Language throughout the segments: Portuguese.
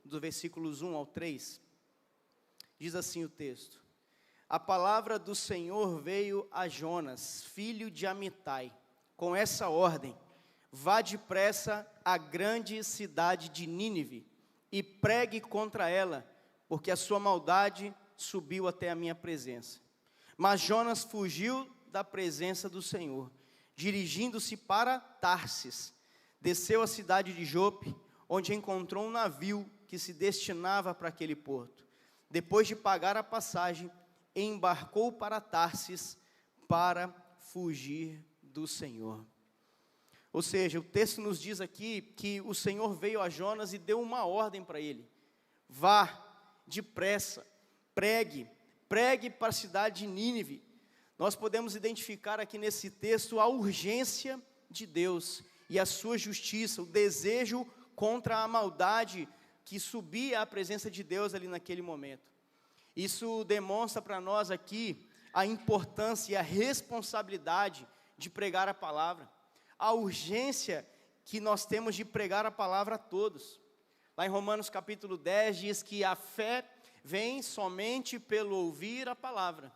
do versículos 1 ao 3, diz assim o texto: A palavra do Senhor veio a Jonas, filho de Amitai, com essa ordem: vá depressa à grande cidade de Nínive e pregue contra ela, porque a sua maldade subiu até a minha presença. Mas Jonas fugiu da presença do Senhor, dirigindo-se para Tarsis. Desceu à cidade de Jope, onde encontrou um navio que se destinava para aquele porto. Depois de pagar a passagem, embarcou para Tarsis para fugir do Senhor. Ou seja, o texto nos diz aqui que o Senhor veio a Jonas e deu uma ordem para ele: vá depressa, pregue para a cidade de Nínive. Nós podemos identificar aqui nesse texto a urgência de Deus e a sua justiça, o desejo contra a maldade que subia à presença de Deus ali naquele momento. Isso demonstra para nós aqui a importância e a responsabilidade de pregar a palavra, a urgência que nós temos de pregar a palavra a todos. Lá em Romanos capítulo 10 diz que a fé vem somente pelo ouvir a palavra.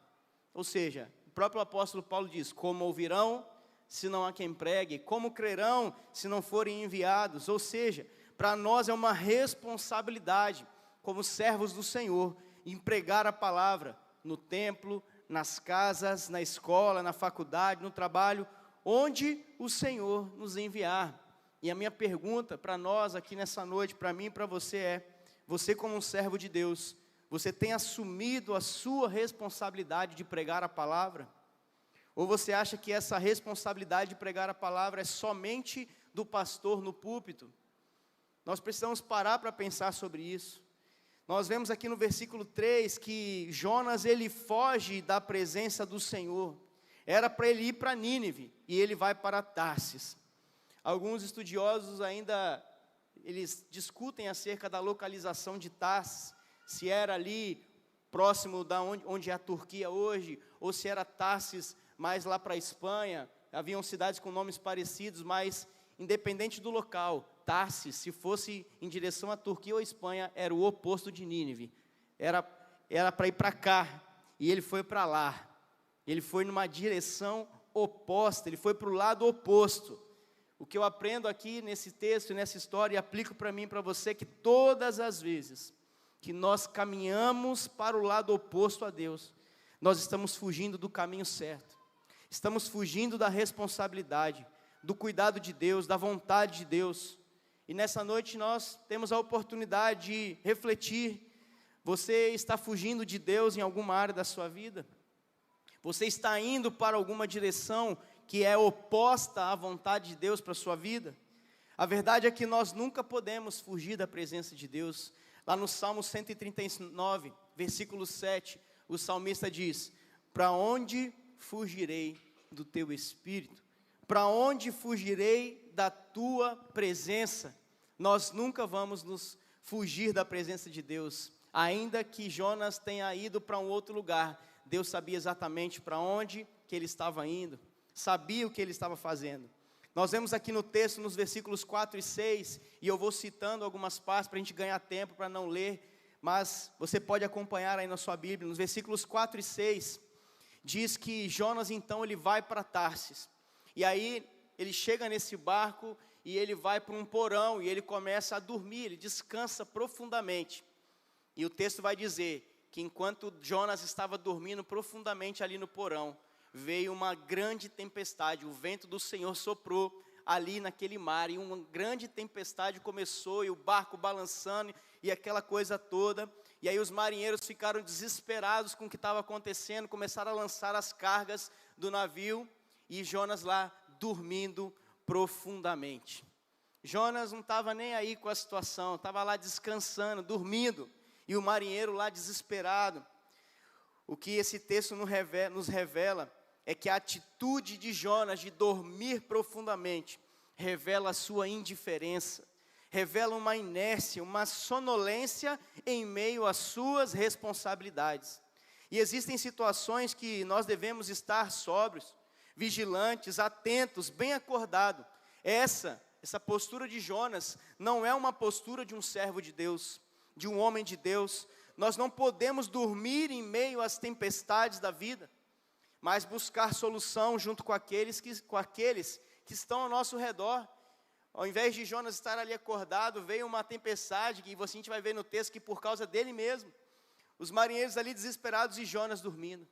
Ou seja, o próprio apóstolo Paulo diz: como ouvirão, se não há quem pregue? Como crerão, se não forem enviados? Ou seja, para nós é uma responsabilidade, como servos do Senhor, em pregar a palavra no templo, nas casas, na escola, na faculdade, no trabalho, onde o Senhor nos enviar. E a minha pergunta para nós aqui nessa noite, para mim e para você é: você como um servo de Deus, você tem assumido a sua responsabilidade de pregar a palavra? Ou você acha que essa responsabilidade de pregar a palavra é somente do pastor no púlpito? Nós precisamos parar para pensar sobre isso. Nós vemos aqui no versículo 3 que Jonas, ele foge da presença do Senhor. Era para ele ir para Nínive, e ele vai para Tarsis. Alguns estudiosos ainda, eles discutem acerca da localização de Tarsis, se era ali próximo da onde é a Turquia hoje, ou se era Tarsis mais lá para a Espanha. Haviam cidades com nomes parecidos, mas independente do local, Tarsis, se fosse em direção à Turquia ou à Espanha, era o oposto de Nínive. Era para ir para cá, e ele foi para lá. Ele foi numa direção oposta, ele foi para o lado oposto. O que eu aprendo aqui nesse texto e nessa história, e aplico para mim e para você, que todas as vezes que nós caminhamos para o lado oposto a Deus, nós estamos fugindo do caminho certo. Estamos fugindo da responsabilidade, do cuidado de Deus, da vontade de Deus. E nessa noite nós temos a oportunidade de refletir: você está fugindo de Deus em alguma área da sua vida? Você está indo para alguma direção que é oposta à vontade de Deus para a sua vida? A verdade é que nós nunca podemos fugir da presença de Deus. Lá no Salmo 139, versículo 7, o salmista diz: para onde fugirei do teu espírito? Para onde fugirei da tua presença? Nós nunca vamos nos fugir da presença de Deus. Ainda que Jonas tenha ido para um outro lugar, Deus sabia exatamente para onde que ele estava indo, sabia o que ele estava fazendo. Nós vemos aqui no texto, nos versículos 4 e 6, e eu vou citando algumas partes para a gente ganhar tempo, para não ler, mas você pode acompanhar aí na sua Bíblia. Nos versículos 4 e 6, diz que Jonas então ele vai para Tarsis, e aí ele chega nesse barco, e ele vai para um porão, e ele começa a dormir, ele descansa profundamente. E o texto vai dizer que enquanto Jonas estava dormindo profundamente ali no porão, veio uma grande tempestade, o vento do Senhor soprou ali naquele mar, e uma grande tempestade começou, e o barco balançando, e aquela coisa toda, e aí os marinheiros ficaram desesperados com o que estava acontecendo, começaram a lançar as cargas do navio, e Jonas lá dormindo profundamente. Jonas não estava nem aí com a situação, estava lá descansando, dormindo, e o marinheiro lá desesperado. O que esse texto nos revela é que a atitude de Jonas de dormir profundamente revela a sua indiferença, revela uma inércia, uma sonolência em meio às suas responsabilidades. E existem situações que nós devemos estar sóbrios, vigilantes, atentos, bem acordados. Essa postura de Jonas não é uma postura de um servo de Deus. de um homem de Deus. Nós não podemos dormir em meio às tempestades da vida, mas buscar solução junto com aqueles que estão ao nosso redor. Ao invés de Jonas estar ali acordado, veio uma tempestade, que a gente vai ver no texto que por causa dele mesmo, os marinheiros ali desesperados e Jonas dormindo.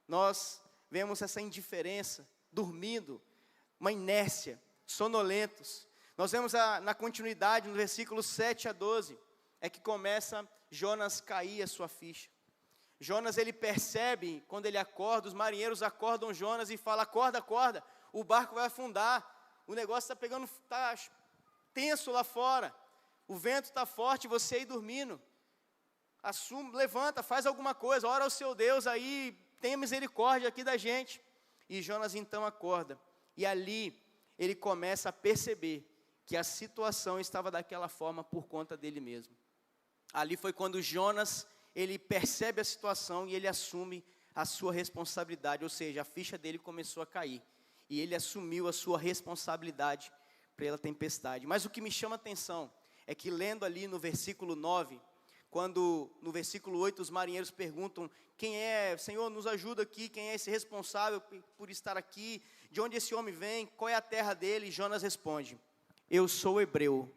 Nós vemos essa indiferença, dormindo, uma inércia, sonolentos. Nós vemos na continuidade, no versículo 7 a 12, é que começa Jonas cair a sua ficha. Jonas, ele percebe, quando ele acorda, os marinheiros acordam Jonas e falam: acorda, acorda, o barco vai afundar, o negócio está pegando, está tenso lá fora, o vento está forte, você aí dormindo, levanta, faz alguma coisa, ora ao seu Deus aí, tenha misericórdia aqui da gente. E Jonas então acorda, e ali ele começa a perceber que a situação estava daquela forma por conta dele mesmo. Ali foi quando Jonas, ele percebe a situação e ele assume a sua responsabilidade, ou seja, a ficha dele começou a cair, e ele assumiu a sua responsabilidade pela tempestade. Mas o que me chama a atenção é que, lendo ali no versículo 9, quando no versículo 8 os marinheiros perguntam: quem é, Senhor, nos ajuda aqui, quem é esse responsável por estar aqui, de onde esse homem vem, qual é a terra dele? E Jonas responde: eu sou hebreu,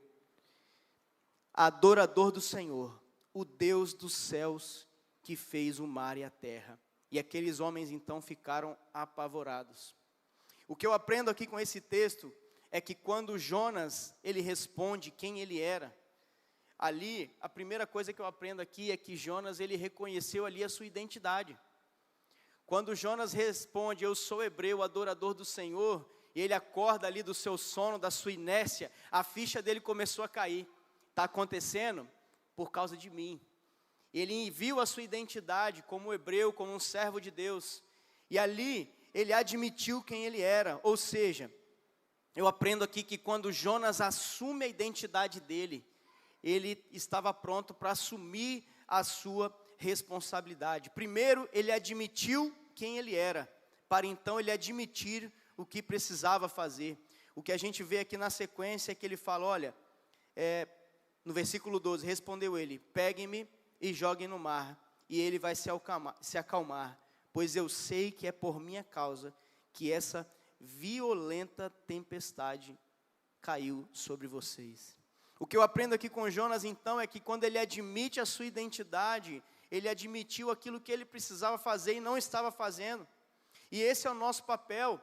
adorador do Senhor, o Deus dos céus, que fez o mar e a terra. E aqueles homens então ficaram apavorados. O que eu aprendo aqui com esse texto é que quando Jonas, ele responde quem ele era, ali, a primeira coisa que eu aprendo aqui é que Jonas, ele reconheceu ali a sua identidade. Quando Jonas responde: eu sou hebreu, adorador do Senhor, e ele acorda ali do seu sono, da sua inércia, a ficha dele começou a cair. Está acontecendo por causa de mim. Ele viu a sua identidade como hebreu, como um servo de Deus, e ali ele admitiu quem ele era. Ou seja, eu aprendo aqui que quando Jonas assume a identidade dele, ele estava pronto para assumir a sua responsabilidade. Primeiro, ele admitiu quem ele era, para então ele admitir o que precisava fazer. O que a gente vê aqui na sequência é que ele fala: olha, no versículo 12, respondeu ele: peguem-me e joguem no mar, e ele vai se acalmar, pois eu sei que é por minha causa que essa violenta tempestade caiu sobre vocês. O que eu aprendo aqui com Jonas então é que quando ele admite a sua identidade, ele admitiu aquilo que ele precisava fazer e não estava fazendo. E esse é o nosso papel.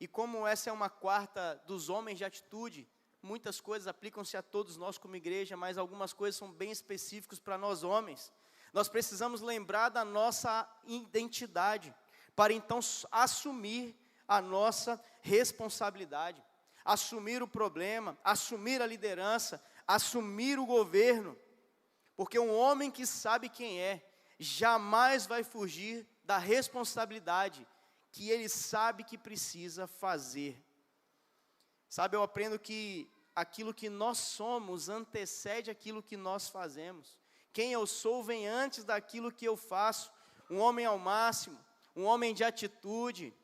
E como essa é uma quarta dos homens de atitude, muitas coisas aplicam-se a todos nós como igreja, mas algumas coisas são bem específicas para nós homens. Nós precisamos lembrar da nossa identidade, para então assumir a nossa responsabilidade, assumir o problema, assumir a liderança, assumir o governo, porque um homem que sabe quem é, jamais vai fugir da responsabilidade que ele sabe que precisa fazer. Sabe, eu aprendo que aquilo que nós somos antecede aquilo que nós fazemos. Quem eu sou vem antes daquilo que eu faço. Um homem ao máximo, um homem de atitude,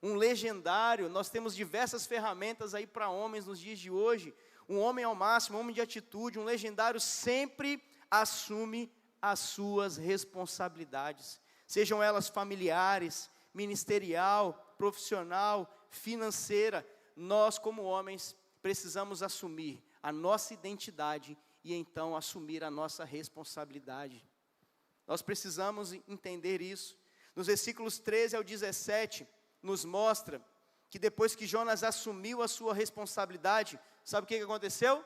um legendário. Nós temos diversas ferramentas aí para homens nos dias de hoje. Um homem ao máximo, um homem de atitude, um legendário sempre assume as suas responsabilidades, sejam elas familiares, ministerial, profissional, financeira. Nós como homens precisamos assumir a nossa identidade e então assumir a nossa responsabilidade. Nós precisamos entender isso. Nos versículos 13 ao 17, nos mostra que depois que Jonas assumiu a sua responsabilidade, sabe o que aconteceu?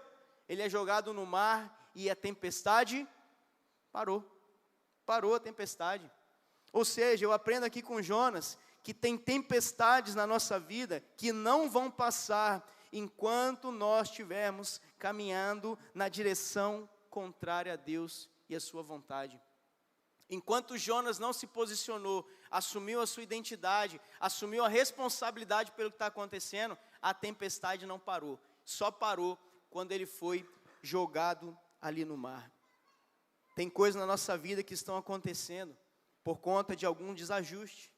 Ele é jogado no mar e a tempestade parou a tempestade. Ou seja, eu aprendo aqui com Jonas que tem tempestades na nossa vida que não vão passar enquanto nós estivermos caminhando na direção contrária a Deus e a sua vontade. Enquanto Jonas não se posicionou, assumiu a sua identidade, assumiu a responsabilidade pelo que está acontecendo, a tempestade não parou. Só parou quando ele foi jogado ali no mar. Tem coisas na nossa vida que estão acontecendo por conta de algum desajuste,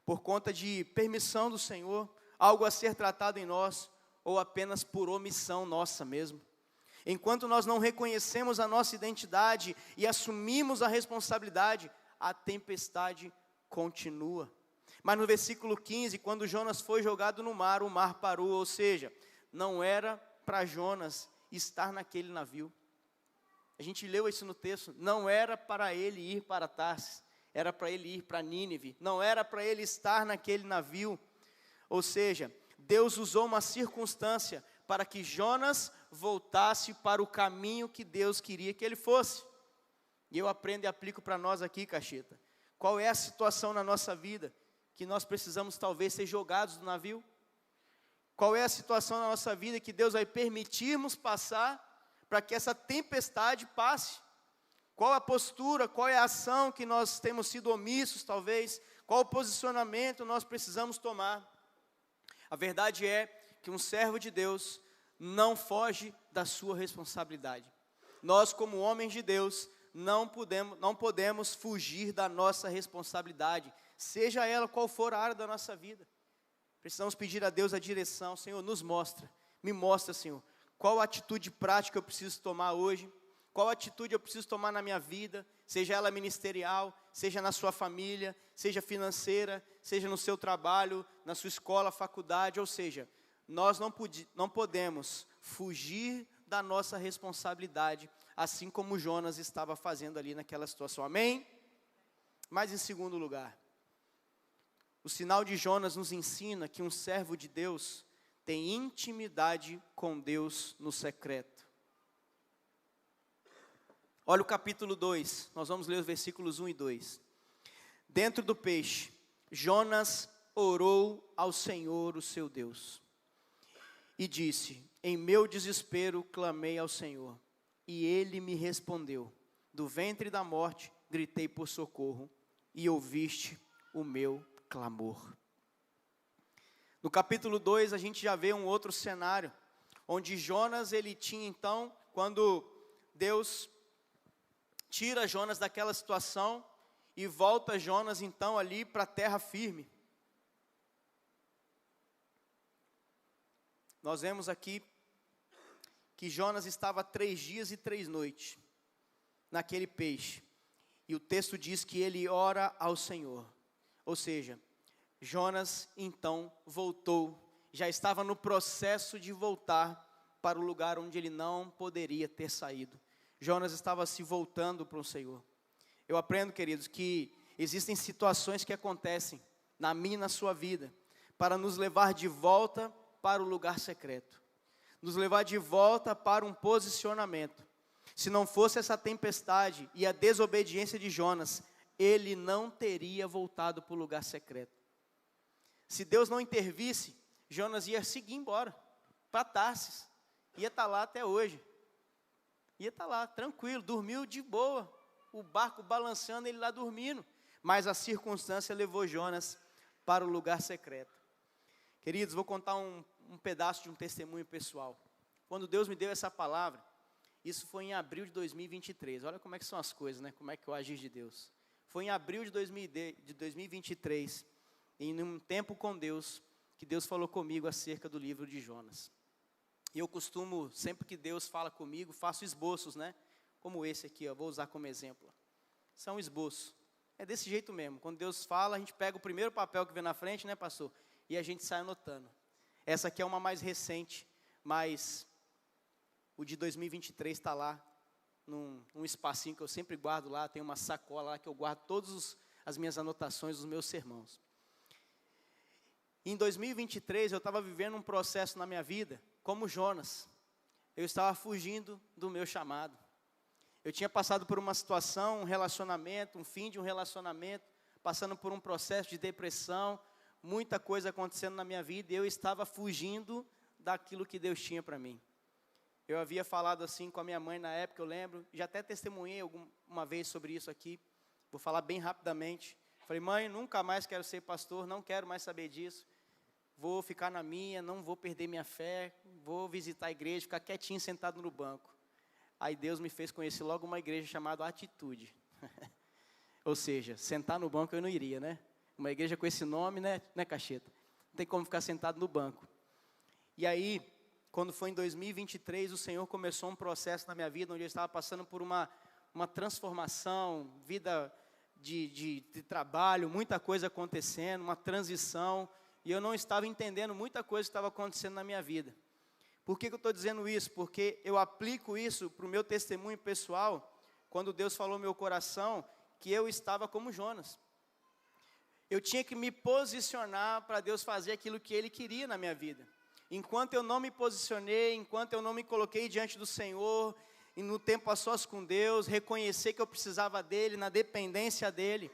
por conta de permissão do Senhor, algo a ser tratado em nós, ou apenas por omissão nossa mesmo. Enquanto nós não reconhecemos a nossa identidade e assumimos a responsabilidade, a tempestade continua. Mas no versículo 15, quando Jonas foi jogado no mar, o mar parou, ou seja, não era para Jonas estar naquele navio. A gente leu isso no texto, não era para ele ir para Tarsis, era para ele ir para Nínive, não era para ele estar naquele navio. Ou seja, Deus usou uma circunstância para que Jonas voltasse para o caminho que Deus queria que ele fosse. E eu aprendo e aplico para nós aqui, Cacheta. Qual é a situação na nossa vida que nós precisamos talvez ser jogados do navio? Qual é a situação na nossa vida que Deus vai permitirmos passar para que essa tempestade passe? Qual a postura, qual é a ação que nós temos sido omissos talvez? Qual o posicionamento nós precisamos tomar? A verdade é que um servo de Deus não foge da sua responsabilidade. Nós, como homens de Deus, não podemos fugir da nossa responsabilidade, seja ela qual for a área da nossa vida. Precisamos pedir a Deus a direção. Senhor, nos mostra, me mostra, Senhor, qual atitude prática eu preciso tomar hoje, qual atitude eu preciso tomar na minha vida, seja ela ministerial, seja na sua família, seja financeira, seja no seu trabalho, na sua escola, faculdade, ou seja, nós não podemos fugir da nossa responsabilidade, assim como Jonas estava fazendo ali naquela situação, amém? Mas em segundo lugar, o sinal de Jonas nos ensina que um servo de Deus tem intimidade com Deus no secreto. Olha o capítulo 2, nós vamos ler os versículos 1 e 2. Dentro do peixe, Jonas orou ao Senhor, o seu Deus, e disse: em meu desespero clamei ao Senhor, e Ele me respondeu. Do ventre da morte gritei por socorro, e ouviste o meu clamor. No capítulo 2 a gente já vê um outro cenário, onde Jonas ele tinha então, quando Deus tira Jonas daquela situação, e volta Jonas então ali para a terra firme. Nós vemos aqui que Jonas estava 3 dias e 3 noites naquele peixe. E o texto diz que ele ora ao Senhor. Ou seja, Jonas então voltou, já estava no processo de voltar para o lugar onde ele não poderia ter saído. Jonas estava se voltando para o Senhor. Eu aprendo, queridos, que existem situações que acontecem na minha e na sua vida, para nos levar de volta para o lugar secreto, nos levar de volta para um posicionamento. Se não fosse essa tempestade e a desobediência de Jonas, ele não teria voltado para o lugar secreto. Se Deus não intervisse, Jonas ia seguir embora, para Tarsis, ia estar lá até hoje, ia estar lá, tranquilo, dormiu de boa, o barco balançando, ele lá dormindo, mas a circunstância levou Jonas para o lugar secreto. Queridos, vou contar um pedaço de um testemunho pessoal. Quando Deus me deu essa palavra, isso foi em abril de 2023, olha como é que são as coisas, né? Como é que eu agir de Deus. Foi em abril de 2023, em um tempo com Deus, que Deus falou comigo acerca do livro de Jonas. E eu costumo, sempre que Deus fala comigo, faço esboços, né? Como esse aqui, ó, vou usar como exemplo. Isso é um esboço. É desse jeito mesmo. Quando Deus fala, a gente pega o primeiro papel que vem na frente, né, pastor? E a gente sai anotando. Essa aqui é uma mais recente, mas o de 2023 está lá, num espacinho que eu sempre guardo lá, tem uma sacola lá que eu guardo todas as minhas anotações dos meus sermãos. Em 2023 eu estava vivendo um processo na minha vida, como Jonas. Eu estava fugindo do meu chamado. Eu tinha passado por uma situação, um relacionamento, um fim de um relacionamento, passando por um processo de depressão, muita coisa acontecendo na minha vida, e eu estava fugindo daquilo que Deus tinha para mim. Eu havia falado assim com a minha mãe na época, eu lembro, já até testemunhei uma vez sobre isso aqui, vou falar bem rapidamente. Falei: mãe, nunca mais quero ser pastor, não quero mais saber disso, vou ficar na minha, não vou perder minha fé, vou visitar a igreja, ficar quietinho sentado no banco. Aí Deus me fez conhecer logo uma igreja chamada Atitude. Ou seja, sentar no banco eu não iria, né? Uma igreja com esse nome, né, Cacheta? Não tem como ficar sentado no banco. E aí, quando foi em 2023, o Senhor começou um processo na minha vida, onde eu estava passando por uma transformação, vida de trabalho, muita coisa acontecendo, uma transição, e eu não estava entendendo muita coisa que estava acontecendo na minha vida. Por que eu estou dizendo isso? Porque eu aplico isso para o meu testemunho pessoal, quando Deus falou no meu coração que eu estava como Jonas. Eu tinha que me posicionar para Deus fazer aquilo que Ele queria na minha vida. Enquanto eu não me posicionei, enquanto eu não me coloquei diante do Senhor, e no tempo a sós com Deus, reconhecer que eu precisava dEle, na dependência dEle,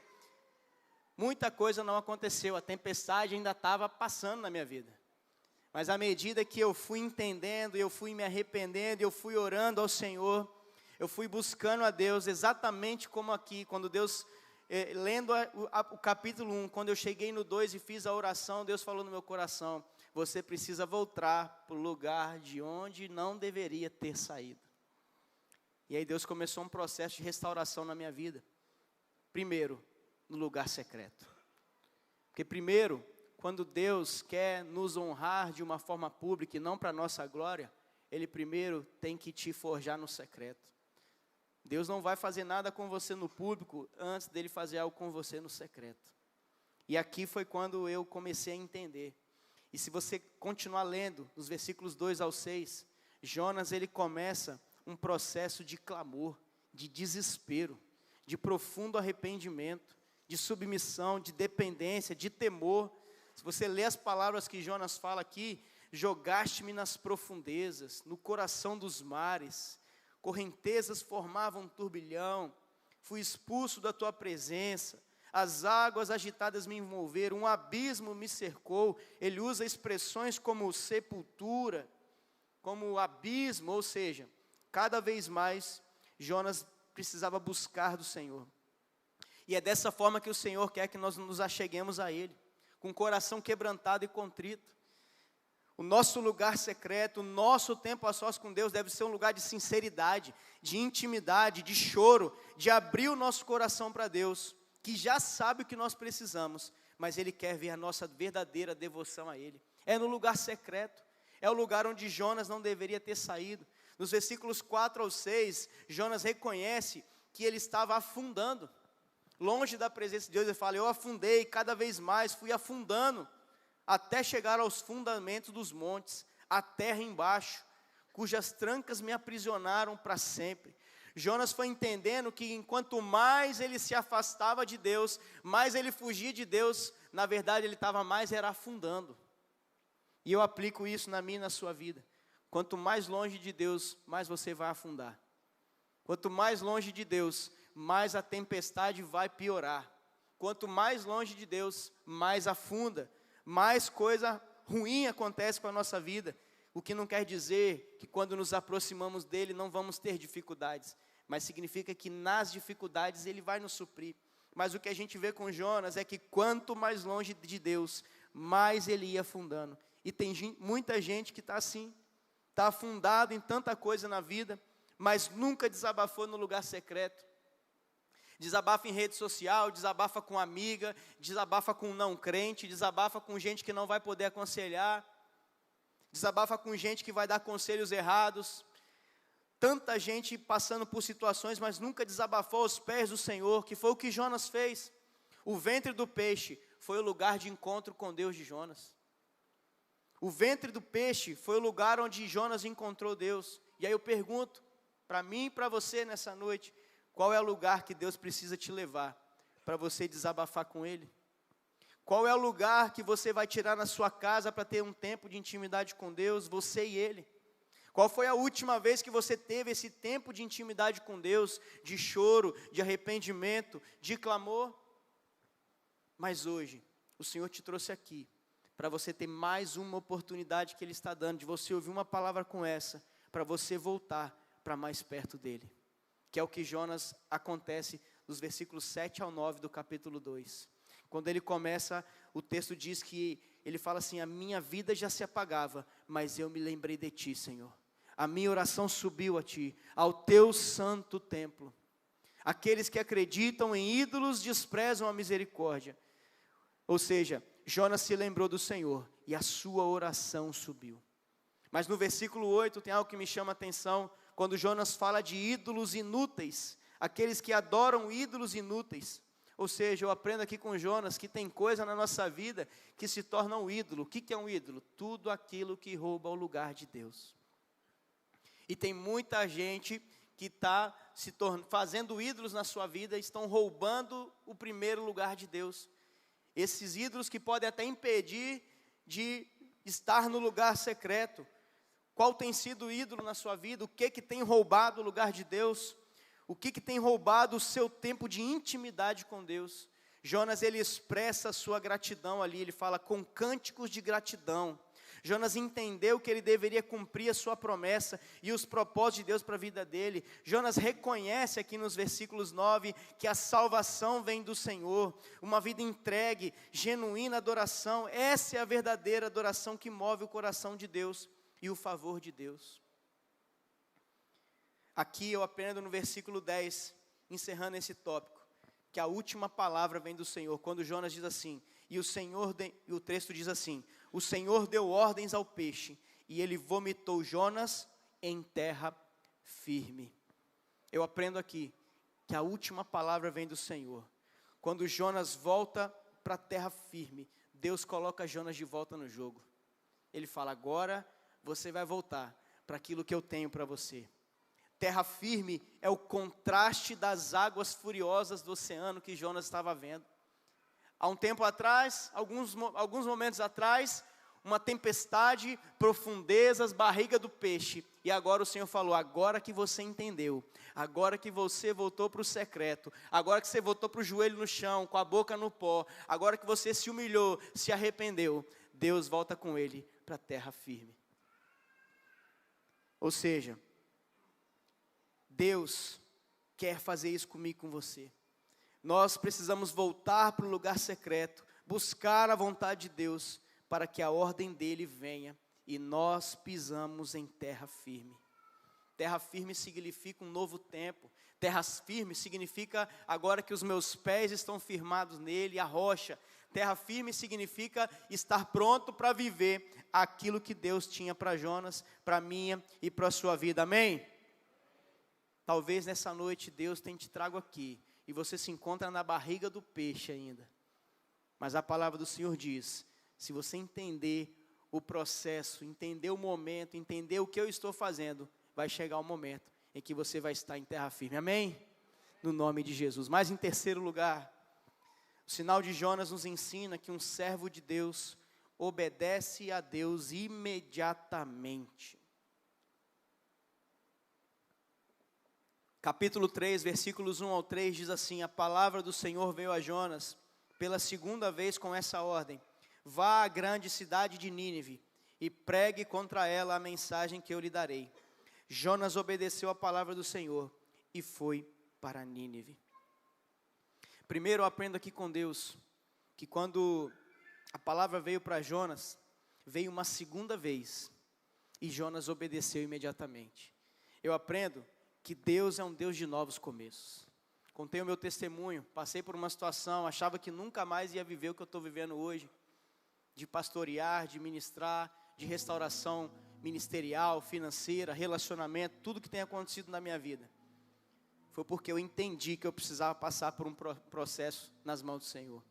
muita coisa não aconteceu, a tempestade ainda estava passando na minha vida. Mas à medida que eu fui entendendo, eu fui me arrependendo, eu fui orando ao Senhor, eu fui buscando a Deus, exatamente como aqui, quando Deus, lendo o capítulo 1, quando eu cheguei no 2 e fiz a oração, Deus falou no meu coração: você precisa voltar para o lugar de onde não deveria ter saído. E aí Deus começou um processo de restauração na minha vida. Primeiro, no lugar secreto. Porque primeiro, quando Deus quer nos honrar de uma forma pública e não para a nossa glória, Ele primeiro tem que te forjar no secreto. Deus não vai fazer nada com você no público antes dele fazer algo com você no secreto. E aqui foi quando eu comecei a entender. E se você continuar lendo, nos versículos 2 ao 6, Jonas, ele começa um processo de clamor, de desespero, de profundo arrependimento, de submissão, de dependência, de temor. Se você ler as palavras que Jonas fala aqui: jogaste-me nas profundezas, no coração dos mares, correntezas formavam um turbilhão, fui expulso da tua presença, as águas agitadas me envolveram, um abismo me cercou. Ele usa expressões como sepultura, como abismo, ou seja, cada vez mais Jonas precisava buscar do Senhor. E é dessa forma que o Senhor quer que nós nos acheguemos a Ele, com o coração quebrantado e contrito. O nosso lugar secreto, o nosso tempo a sós com Deus deve ser um lugar de sinceridade, de intimidade, de choro, de abrir o nosso coração para Deus, que já sabe o que nós precisamos, mas Ele quer ver a nossa verdadeira devoção a Ele. É no lugar secreto, é o lugar onde Jonas não deveria ter saído. Nos versículos 4 ao 6, Jonas reconhece que ele estava afundando, longe da presença de Deus. Ele fala: eu afundei cada vez mais, fui afundando, até chegar aos fundamentos dos montes, a terra embaixo, cujas trancas me aprisionaram para sempre. Jonas foi entendendo que enquanto mais ele se afastava de Deus, mais ele fugia de Deus, na verdade ele estava mais era afundando. E eu aplico isso na minha e na sua vida. Quanto mais longe de Deus, mais você vai afundar. Quanto mais longe de Deus, mais a tempestade vai piorar. Quanto mais longe de Deus, mais afunda, mais coisa ruim acontece com a nossa vida. O que não quer dizer que quando nos aproximamos dele não vamos ter dificuldades, mas significa que nas dificuldades ele vai nos suprir. Mas o que a gente vê com Jonas é que quanto mais longe de Deus, mais ele ia afundando. E tem muita gente que está assim, está afundado em tanta coisa na vida, mas nunca desabafou no lugar secreto. Desabafa em rede social, desabafa com amiga, desabafa com não crente, desabafa com gente que não vai poder aconselhar, desabafa com gente que vai dar conselhos errados. Tanta gente passando por situações, mas nunca desabafou aos pés do Senhor, que foi o que Jonas fez. O ventre do peixe foi o lugar de encontro com Deus de Jonas. O ventre do peixe foi o lugar onde Jonas encontrou Deus. E aí eu pergunto, para mim e para você nessa noite, qual é o lugar que Deus precisa te levar para você desabafar com Ele? Qual é o lugar que você vai tirar na sua casa para ter um tempo de intimidade com Deus, você e Ele? Qual foi a última vez que você teve esse tempo de intimidade com Deus, de choro, de arrependimento, de clamor? Mas hoje, o Senhor te trouxe aqui, para você ter mais uma oportunidade que Ele está dando, de você ouvir uma palavra com essa, para você voltar para mais perto dEle. Que é o que Jonas acontece nos versículos 7 ao 9 do capítulo 2. Quando ele começa, o texto diz que, ele fala assim: a minha vida já se apagava, mas eu me lembrei de Ti, Senhor. A minha oração subiu a Ti, ao Teu santo templo. Aqueles que acreditam em ídolos desprezam a misericórdia. Ou seja, Jonas se lembrou do Senhor e a sua oração subiu. Mas no versículo 8 tem algo que me chama a atenção, quando Jonas fala de ídolos inúteis, aqueles que adoram ídolos inúteis. Ou seja, eu aprendo aqui com Jonas que tem coisa na nossa vida que se torna um ídolo. O que é um ídolo? Tudo aquilo que rouba o lugar de Deus. E tem muita gente que está fazendo ídolos na sua vida, estão roubando o primeiro lugar de Deus. Esses ídolos que podem até impedir de estar no lugar secreto. Qual tem sido o ídolo na sua vida? O que tem roubado o lugar de Deus? O que tem roubado o seu tempo de intimidade com Deus? Jonas, ele expressa a sua gratidão ali, ele fala com cânticos de gratidão. Jonas entendeu que ele deveria cumprir a sua promessa e os propósitos de Deus para a vida dele. Jonas reconhece aqui nos versículos 9 que a salvação vem do Senhor, uma vida entregue, genuína adoração. Essa é a verdadeira adoração que move o coração de Deus e o favor de Deus. Aqui eu aprendo no versículo 10, encerrando esse tópico, que a última palavra vem do Senhor. Quando Jonas diz assim, e o texto diz assim: o Senhor deu ordens ao peixe, e ele vomitou Jonas em terra firme. Eu aprendo aqui, que a última palavra vem do Senhor. Quando Jonas volta para a terra firme, Deus coloca Jonas de volta no jogo. Ele fala, agora você vai voltar para aquilo que eu tenho para você. Terra firme é o contraste das águas furiosas do oceano que Jonas estava vendo. Há um tempo atrás, alguns momentos atrás, uma tempestade, profundezas, barriga do peixe. E agora o Senhor falou, agora que você entendeu, agora que você voltou para o secreto, agora que você voltou para o joelho no chão, com a boca no pó, agora que você se humilhou, se arrependeu, Deus volta com ele para a terra firme. Ou seja, Deus quer fazer isso comigo e com você. Nós precisamos voltar para o lugar secreto, buscar a vontade de Deus, para que a ordem dele venha, e nós pisamos em terra firme. Terra firme significa um novo tempo. Terra firme significa agora que os meus pés estão firmados nele, a rocha. Terra firme significa estar pronto para viver aquilo que Deus tinha para Jonas, para minha e para a sua vida. Amém? Talvez nessa noite Deus tenha te trago aqui, e você se encontra na barriga do peixe ainda. Mas a palavra do Senhor diz, se você entender o processo, entender o momento, entender o que eu estou fazendo, vai chegar o momento em que você vai estar em terra firme. Amém? No nome de Jesus. Mas em terceiro lugar, o sinal de Jonas nos ensina que um servo de Deus obedece a Deus imediatamente. Capítulo 3, versículos 1 ao 3 diz assim, a palavra do Senhor veio a Jonas pela segunda vez com essa ordem, vá à grande cidade de Nínive e pregue contra ela a mensagem que eu lhe darei. Jonas obedeceu a palavra do Senhor e foi para Nínive. Primeiro eu aprendo aqui com Deus, que quando a palavra veio para Jonas, veio uma segunda vez, e Jonas obedeceu imediatamente. Eu aprendo que Deus é um Deus de novos começos. Contei o meu testemunho, passei por uma situação, achava que nunca mais ia viver o que eu estou vivendo hoje, de pastorear, de ministrar, de restauração ministerial, financeira, relacionamento, tudo que tem acontecido na minha vida. Foi porque eu entendi que eu precisava passar por um processo nas mãos do Senhor.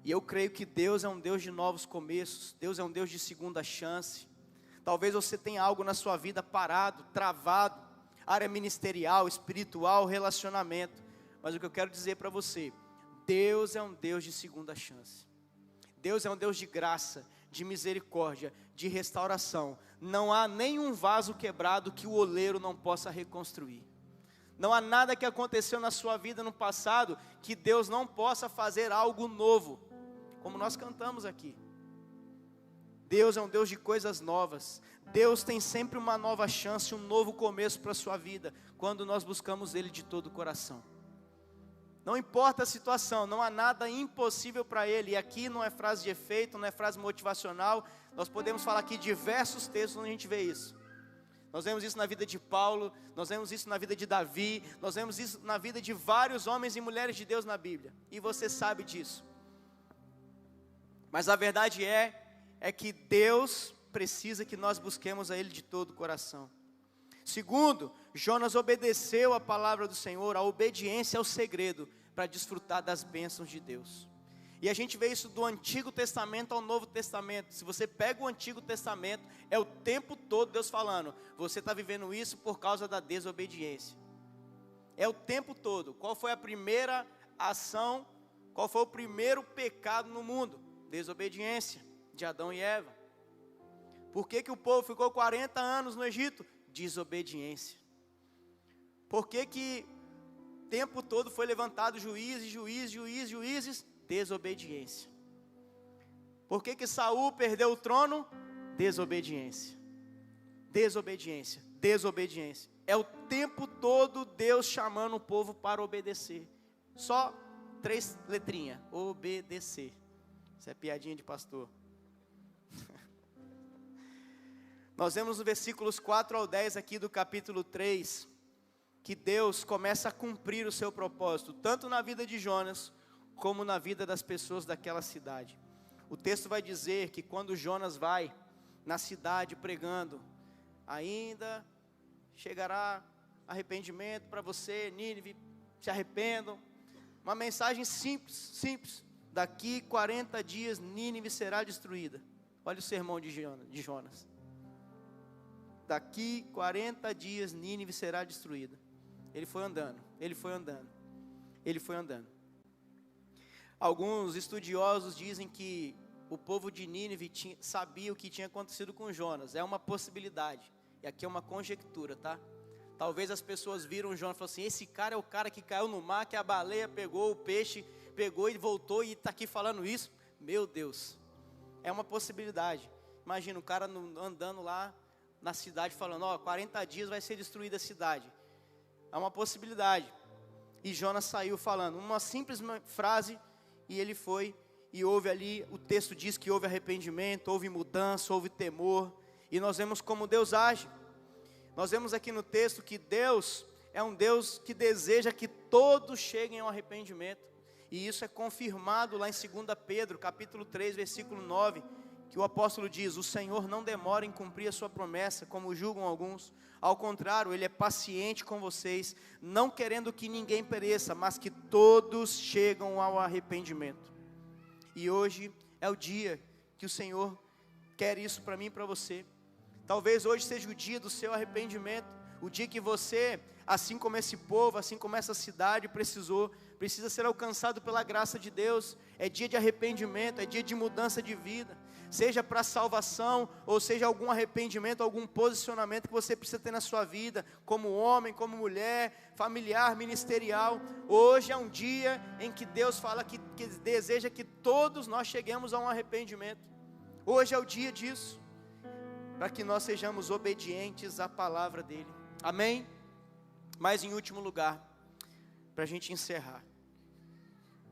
E eu creio que Deus é um Deus de novos começos, Deus é um Deus de segunda chance. Talvez você tenha algo na sua vida parado, travado, área ministerial, espiritual, relacionamento. Mas o que eu quero dizer para você, Deus é um Deus de segunda chance. Deus é um Deus de graça, de misericórdia, de restauração. Não há nenhum vaso quebrado que o oleiro não possa reconstruir. Não há nada que aconteceu na sua vida no passado que Deus não possa fazer algo novo, como nós cantamos aqui. Deus é um Deus de coisas novas. Deus tem sempre uma nova chance, um novo começo para a sua vida, quando nós buscamos Ele de todo o coração. Não importa a situação, não há nada impossível para Ele. E aqui não é frase de efeito, não é frase motivacional. Nós podemos falar aqui diversos textos onde a gente vê isso. Nós vemos isso na vida de Paulo, nós vemos isso na vida de Davi, nós vemos isso na vida de vários homens e mulheres de Deus na Bíblia. E você sabe disso. Mas a verdade é que Deus precisa que nós busquemos a Ele de todo o coração. Segundo, Jonas obedeceu a palavra do Senhor. A obediência é o segredo para desfrutar das bênçãos de Deus. E a gente vê isso do Antigo Testamento ao Novo Testamento. Se você pega o Antigo Testamento, é o tempo todo Deus falando: você está vivendo isso por causa da desobediência. É o tempo todo. Qual foi a primeira ação? Qual foi o primeiro pecado no mundo? Desobediência de Adão e Eva. Por que o povo ficou 40 anos no Egito? Desobediência. Por que o tempo todo foi levantado juízes? Desobediência. Por que Saul perdeu o trono? Desobediência. Desobediência. É o tempo todo Deus chamando o povo para obedecer. Só 3 letrinhas: obedecer. Isso é piadinha de pastor. Nós vemos no versículos 4 ao 10 aqui do capítulo 3, que Deus começa a cumprir o seu propósito, tanto na vida de Jonas, como na vida das pessoas daquela cidade. O texto vai dizer que quando Jonas vai na cidade pregando: ainda chegará arrependimento para você, Nínive, se arrependam. Uma mensagem simples. Daqui 40 dias Nínive será destruída. Olha o sermão de Jonas. Daqui 40 dias Nínive será destruída. Ele foi andando. Alguns estudiosos dizem que o povo de Nínive sabia o que tinha acontecido com Jonas. É uma possibilidade. E aqui é uma conjectura, tá? Talvez as pessoas viram Jonas e falaram assim: esse cara é o cara que caiu no mar, que a baleia pegou, o peixe pegou e voltou e está aqui falando isso. Meu Deus, é uma possibilidade. Imagina o cara andando lá na cidade falando: 40 dias vai ser destruída a cidade. É uma possibilidade. E Jonas saiu falando uma simples frase, e ele foi e houve ali, o texto diz que houve arrependimento, houve mudança, houve temor. E nós vemos como Deus age. Nós vemos aqui no texto que Deus é um Deus que deseja que todos cheguem ao arrependimento. E isso é confirmado lá em 2 Pedro, capítulo 3, versículo 9, que o apóstolo diz: o Senhor não demora em cumprir a sua promessa, como julgam alguns. Ao contrário, Ele é paciente com vocês, não querendo que ninguém pereça, mas que todos chegam ao arrependimento. E hoje é o dia que o Senhor quer isso para mim e para você. Talvez hoje seja o dia do seu arrependimento, o dia que você, assim como esse povo, assim como essa cidade precisa ser alcançado pela graça de Deus. É dia de arrependimento, é dia de mudança de vida, seja para salvação, ou seja algum arrependimento, algum posicionamento que você precisa ter na sua vida, como homem, como mulher, familiar, ministerial. Hoje é um dia em que Deus fala que deseja que todos nós cheguemos a um arrependimento. Hoje é o dia disso, para que nós sejamos obedientes à palavra dEle. Amém? Mas em último lugar, para a gente encerrar,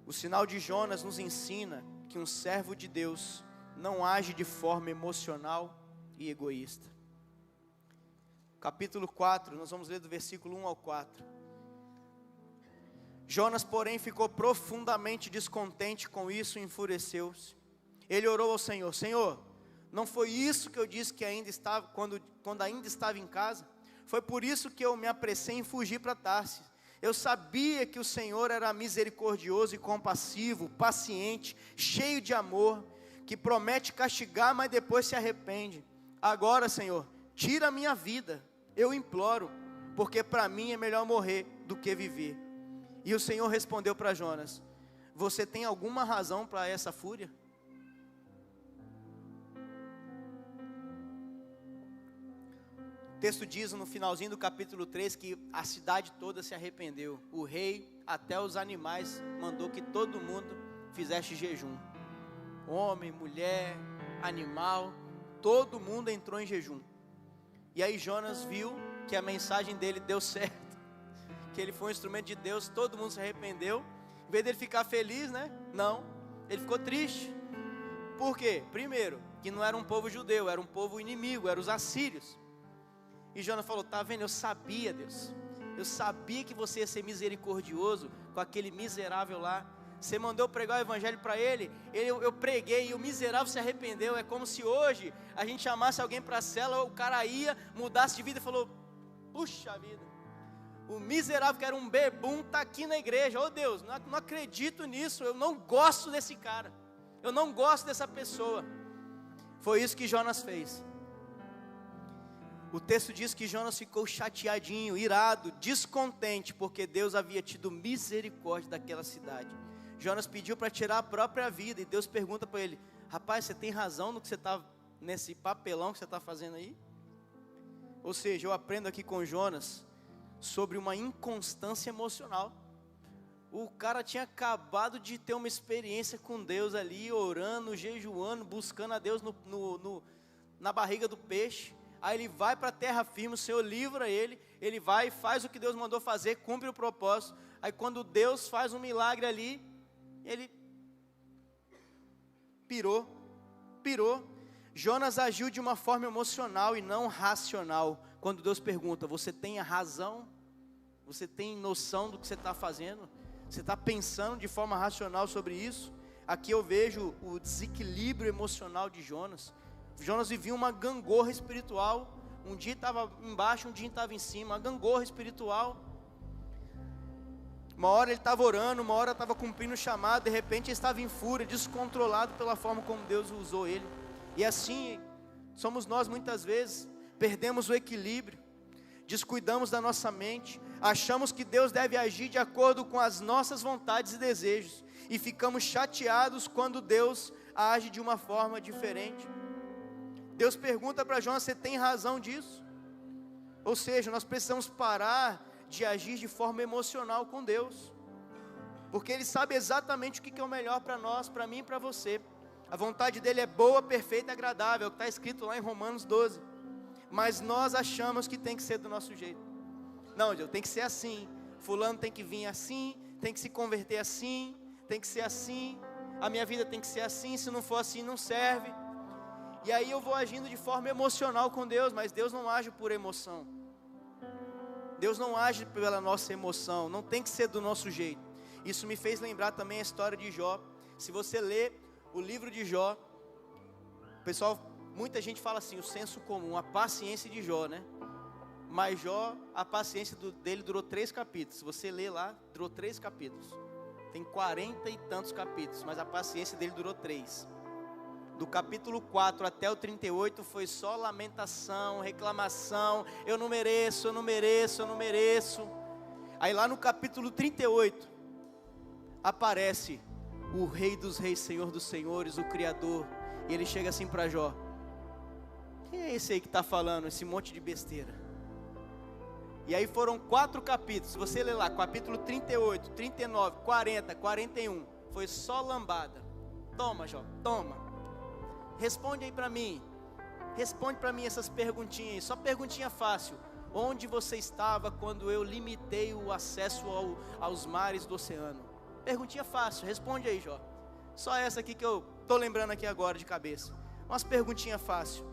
o sinal de Jonas nos ensina que um servo de Deus não age de forma emocional e egoísta. Capítulo 4, nós vamos ler do versículo 1 ao 4. Jonas, porém, ficou profundamente descontente com isso e enfureceu-se. Ele orou ao Senhor: Senhor, não foi isso que eu disse que ainda estava, quando ainda estava em casa? Foi por isso que eu me apressei em fugir para Tarsis. Eu sabia que o Senhor era misericordioso e compassivo, paciente, cheio de amor, que promete castigar, mas depois se arrepende. Agora, Senhor, tira a minha vida, eu imploro, porque para mim é melhor morrer do que viver. E o Senhor respondeu para Jonas: você tem alguma razão para essa fúria? O texto diz no finalzinho do capítulo 3 que a cidade toda se arrependeu. O rei, até os animais, mandou que todo mundo fizesse jejum. Homem, mulher, animal, todo mundo entrou em jejum. E aí Jonas viu que a mensagem dele deu certo, que ele foi um instrumento de Deus, todo mundo se arrependeu. Em vez dele ficar feliz, né? Não, ele ficou triste. Por quê? Primeiro, que não era um povo judeu, era um povo inimigo, eram os assírios. E Jonas falou: tá vendo, eu sabia, Deus, eu sabia que você ia ser misericordioso com aquele miserável lá. Você mandou pregar o evangelho para ele, eu preguei e o miserável se arrependeu. É como se hoje a gente chamasse alguém para a cela, o cara ia, mudasse de vida e falou: puxa vida, o miserável que era um bebum está aqui na igreja. Oh Deus, não acredito nisso, eu não gosto desse cara, eu não gosto dessa pessoa. Foi isso que Jonas fez. O texto diz que Jonas ficou chateadinho, irado, descontente, porque Deus havia tido misericórdia daquela cidade. Jonas pediu para tirar a própria vida, e Deus pergunta para ele: rapaz, você tem razão no que você está, nesse papelão que você está fazendo aí? Ou seja, eu aprendo aqui com Jonas sobre uma inconstância emocional. O cara tinha acabado de ter uma experiência com Deus ali, orando, jejuando, buscando a Deus na barriga do peixe. Aí ele vai para a terra firme, o Senhor livra ele vai e faz o que Deus mandou fazer, cumpre o propósito. Aí quando Deus faz um milagre ali, ele pirou. Jonas agiu de uma forma emocional e não racional. Quando Deus pergunta: você tem a razão? Você tem noção do que você está fazendo? Você está pensando de forma racional sobre isso? Aqui eu vejo o desequilíbrio emocional de Jonas. Jonas vivia uma gangorra espiritual. Um dia estava embaixo, um dia estava em cima. Uma gangorra espiritual. Uma hora ele estava orando, uma hora estava cumprindo o chamado. De repente ele estava em fúria, descontrolado pela forma como Deus usou ele. E assim somos nós muitas vezes. Perdemos o equilíbrio, descuidamos da nossa mente, achamos que Deus deve agir de acordo com as nossas vontades e desejos, e ficamos chateados quando Deus age de uma forma diferente. Deus pergunta para Jonas: você tem razão disso? Ou seja, nós precisamos parar de agir de forma emocional com Deus, porque Ele sabe exatamente o que é o melhor para nós, para mim e para você. A vontade dEle é boa, perfeita e agradável, é o que está escrito lá em Romanos 12. Mas nós achamos que tem que ser do nosso jeito. Não, Deus, tem que ser assim. Fulano tem que vir assim, tem que se converter assim, tem que ser assim. A minha vida tem que ser assim, se não for assim não serve. E aí eu vou agindo de forma emocional com Deus, mas Deus não age por emoção. Deus não age pela nossa emoção, não tem que ser do nosso jeito. Isso me fez lembrar também a história de Jó. Se você ler o livro de Jó, pessoal, muita gente fala assim, o senso comum, a paciência de Jó, né? Mas Jó, a paciência dele durou 3 capítulos. Se você ler lá, durou 3 capítulos. Tem 40 e tantos capítulos, mas a paciência dele durou 3. Do capítulo 4 até o 38 foi só lamentação, reclamação. Eu não mereço, eu não mereço, eu não mereço. Aí lá no capítulo 38, aparece o Rei dos Reis, Senhor dos Senhores, o Criador. E ele chega assim para Jó: quem é esse aí que está falando esse monte de besteira? E aí foram 4 capítulos. Se você ler lá, capítulo 38, 39, 40, 41, foi só lambada. Toma, Jó, toma. Responde aí para mim. Responde para mim essas perguntinhas aí. Só perguntinha fácil. Onde você estava quando eu limitei o acesso aos mares do oceano? Perguntinha fácil. Responde aí, Jó. Só essa aqui que eu estou lembrando aqui agora de cabeça. Umas perguntinhas fáceis.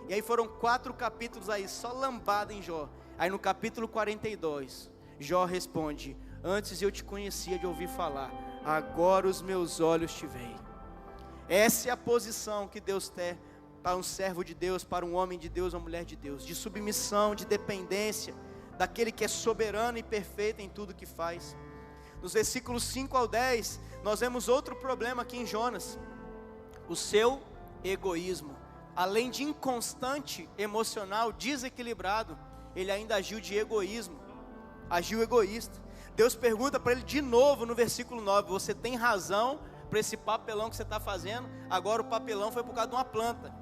E aí foram 4 capítulos aí, só lambada em Jó. Aí no capítulo 42, Jó responde: antes eu te conhecia de ouvir falar, agora os meus olhos te veem. Essa é a posição que Deus tem para um servo de Deus, para um homem de Deus, uma mulher de Deus, de submissão, de dependência, daquele que é soberano e perfeito em tudo que faz. Nos versículos 5 ao 10, nós vemos outro problema aqui em Jonas: o seu egoísmo. Além de inconstante, emocional, desequilibrado, ele ainda agiu de egoísmo, agiu egoísta. Deus pergunta para ele de novo no versículo 9: você tem razão para esse papelão que você está fazendo? Agora o papelão foi por causa de uma planta.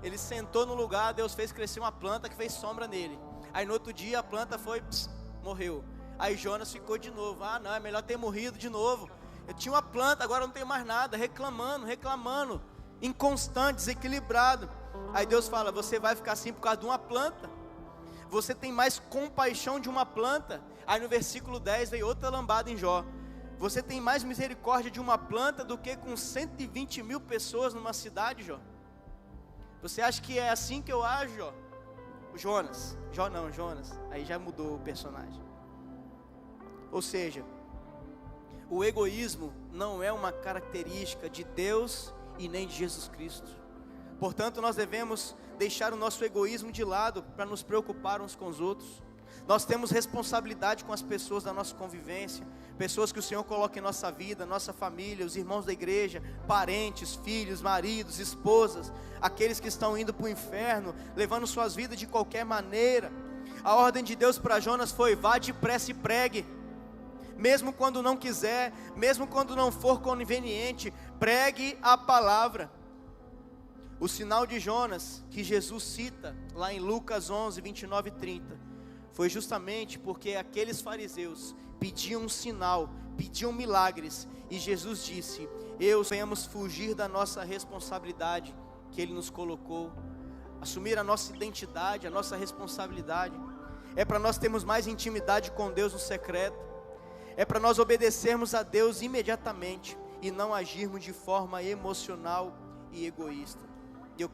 Ele sentou no lugar, Deus fez crescer uma planta que fez sombra nele. Aí no outro dia a planta foi, morreu. Aí Jonas ficou de novo: ah não, é melhor ter morrido de novo. Eu tinha uma planta, agora não tenho mais nada. Reclamando, inconstante, desequilibrado. Aí Deus fala: você vai ficar assim por causa de uma planta? Você tem mais compaixão de uma planta? Aí no versículo 10 veio outra lambada em Jó: você tem mais misericórdia de uma planta do que com 120 mil pessoas numa cidade, Jó? Você acha que é assim que eu ajo, Jó? Jonas, aí já mudou o personagem. Ou seja, O egoísmo não é uma característica de Deus e nem de Jesus Cristo. Portanto, nós devemos deixar o nosso egoísmo de lado para nos preocupar uns com os outros. Nós temos responsabilidade com as pessoas da nossa convivência, pessoas que o Senhor coloca em nossa vida, nossa família, os irmãos da igreja, parentes, filhos, maridos, esposas, aqueles que estão indo para o inferno, levando suas vidas de qualquer maneira. A ordem de Deus para Jonas foi: vá depressa e pregue. Mesmo quando não quiser, mesmo quando não for conveniente, pregue a palavra. O sinal de Jonas, que Jesus cita lá em Lucas 11, 29 e 30, foi justamente porque aqueles fariseus pediam um sinal, pediam milagres, e Jesus disse: venhamos fugir da nossa responsabilidade que Ele nos colocou, assumir a nossa identidade, a nossa responsabilidade. É para nós termos mais intimidade com Deus no secreto, é para nós obedecermos a Deus imediatamente e não agirmos de forma emocional e egoísta.